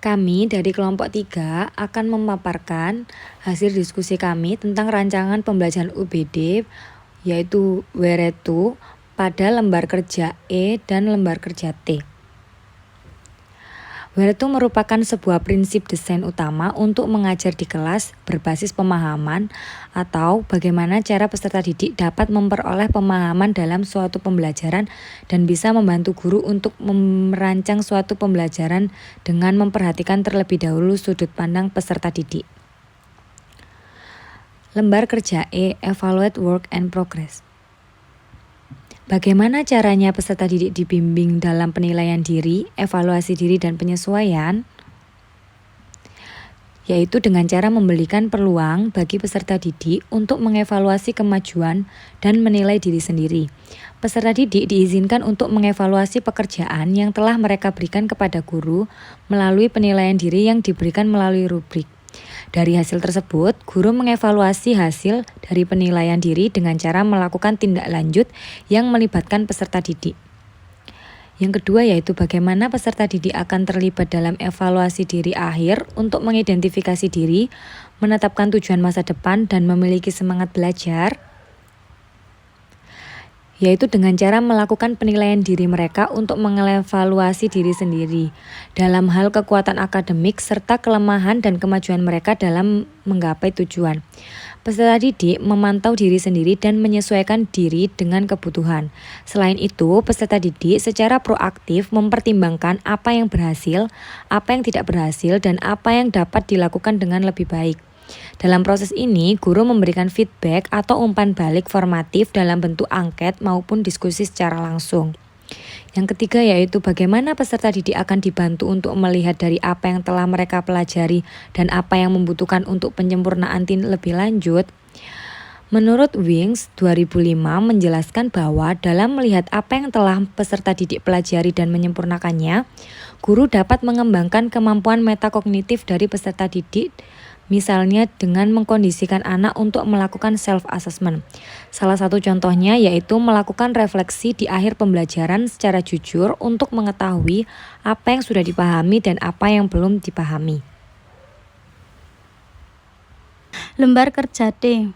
Kami dari kelompok 3 akan memaparkan hasil diskusi kami tentang rancangan pembelajaran UBD yaitu Weretu pada lembar kerja E dan lembar kerja T. Weretu merupakan sebuah prinsip desain utama untuk mengajar di kelas berbasis pemahaman atau bagaimana cara peserta didik dapat memperoleh pemahaman dalam suatu pembelajaran dan bisa membantu guru untuk merancang suatu pembelajaran dengan memperhatikan terlebih dahulu sudut pandang peserta didik. Lembar kerja E, Evaluate Work and Progress. Bagaimana caranya peserta didik dibimbing dalam penilaian diri, evaluasi diri, dan penyesuaian? Yaitu dengan cara memberikan peluang bagi peserta didik untuk mengevaluasi kemajuan dan menilai diri sendiri. Peserta didik diizinkan untuk mengevaluasi pekerjaan yang telah mereka berikan kepada guru melalui penilaian diri yang diberikan melalui rubrik. Dari hasil tersebut, guru mengevaluasi hasil dari penilaian diri dengan cara melakukan tindak lanjut yang melibatkan peserta didik. Yang kedua yaitu bagaimana peserta didik akan terlibat dalam evaluasi diri akhir untuk mengidentifikasi diri, menetapkan tujuan masa depan, dan memiliki semangat belajar. Yaitu dengan cara melakukan penilaian diri mereka untuk mengevaluasi diri sendiri dalam hal kekuatan akademik serta kelemahan dan kemajuan mereka dalam menggapai tujuan. Peserta didik memantau diri sendiri dan menyesuaikan diri dengan kebutuhan. Selain itu, peserta didik secara proaktif mempertimbangkan apa yang berhasil, apa yang tidak berhasil, dan apa yang dapat dilakukan dengan lebih baik. Dalam proses ini, guru memberikan feedback atau umpan balik formatif dalam bentuk angket maupun diskusi secara langsung. Yang ketiga yaitu bagaimana peserta didik akan dibantu untuk melihat dari apa yang telah mereka pelajari dan apa yang membutuhkan untuk penyempurnaan lebih lanjut. Menurut Wings 2005 menjelaskan bahwa dalam melihat apa yang telah peserta didik pelajari dan menyempurnakannya, guru dapat mengembangkan kemampuan metakognitif dari peserta didik, misalnya dengan mengkondisikan anak untuk melakukan self-assessment. Salah satu contohnya yaitu melakukan refleksi di akhir pembelajaran secara jujur untuk mengetahui apa yang sudah dipahami dan apa yang belum dipahami. Lembar kerja T.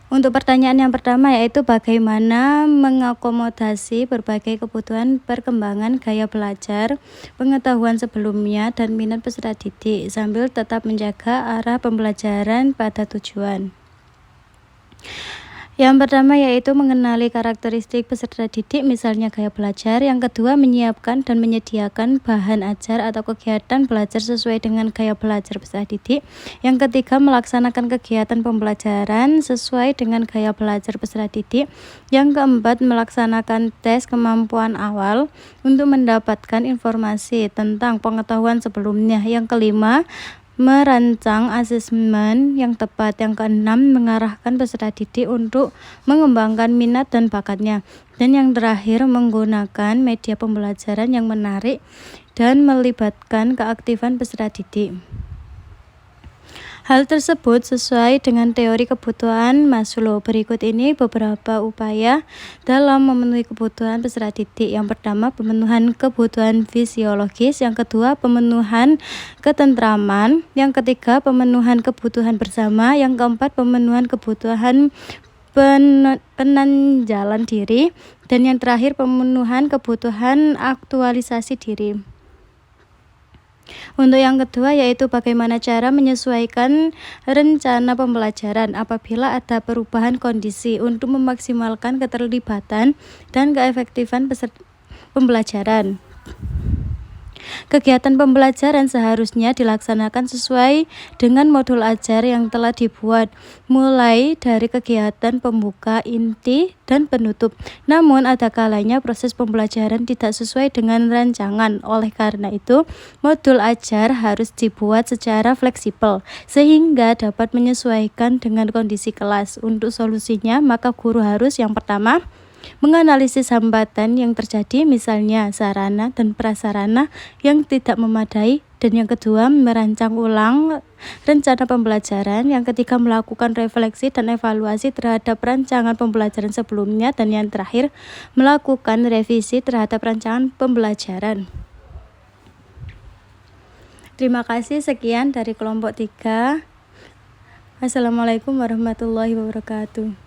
Untuk pertanyaan yang pertama yaitu bagaimana mengakomodasi berbagai kebutuhan perkembangan gaya belajar, pengetahuan sebelumnya, dan minat peserta didik sambil tetap menjaga arah pembelajaran pada tujuan. Yang pertama yaitu mengenali karakteristik peserta didik, misalnya gaya belajar. Yang kedua, menyiapkan dan menyediakan bahan ajar atau kegiatan belajar sesuai dengan gaya belajar peserta didik. Yang ketiga, melaksanakan kegiatan pembelajaran sesuai dengan gaya belajar peserta didik. Yang keempat, melaksanakan tes kemampuan awal untuk mendapatkan informasi tentang pengetahuan sebelumnya. Yang kelima, merancang asesmen yang tepat. Yang keenam, mengarahkan peserta didik untuk mengembangkan minat dan bakatnya. Dan yang terakhir, menggunakan media pembelajaran yang menarik dan melibatkan keaktifan peserta didik. Hal tersebut sesuai dengan teori kebutuhan Maslow. Berikut ini beberapa upaya dalam memenuhi kebutuhan peserta didik. Yang pertama, pemenuhan kebutuhan fisiologis. Yang kedua, pemenuhan ketentraman. Yang ketiga, pemenuhan kebutuhan bersama. Yang keempat, pemenuhan kebutuhan penanjalan diri. Dan yang terakhir, pemenuhan kebutuhan aktualisasi diri. Untuk yang kedua yaitu bagaimana cara menyesuaikan rencana pembelajaran apabila ada perubahan kondisi untuk memaksimalkan keterlibatan dan keefektifan peserta pembelajaran. Kegiatan pembelajaran seharusnya dilaksanakan sesuai dengan modul ajar yang telah dibuat, mulai dari kegiatan pembuka, inti, dan penutup. Namun ada kalanya proses pembelajaran tidak sesuai dengan rancangan. Oleh karena itu, modul ajar harus dibuat secara fleksibel sehingga dapat menyesuaikan dengan kondisi kelas. Untuk solusinya, maka guru harus yang pertama, menganalisis hambatan yang terjadi, misalnya sarana dan prasarana yang tidak memadai. Dan yang kedua, merancang ulang rencana pembelajaran. Yang ketiga, melakukan refleksi dan evaluasi terhadap rancangan pembelajaran sebelumnya. Dan yang terakhir, melakukan revisi terhadap rancangan pembelajaran. Terima kasih, sekian dari kelompok 3. Wassalamualaikum warahmatullahi wabarakatuh.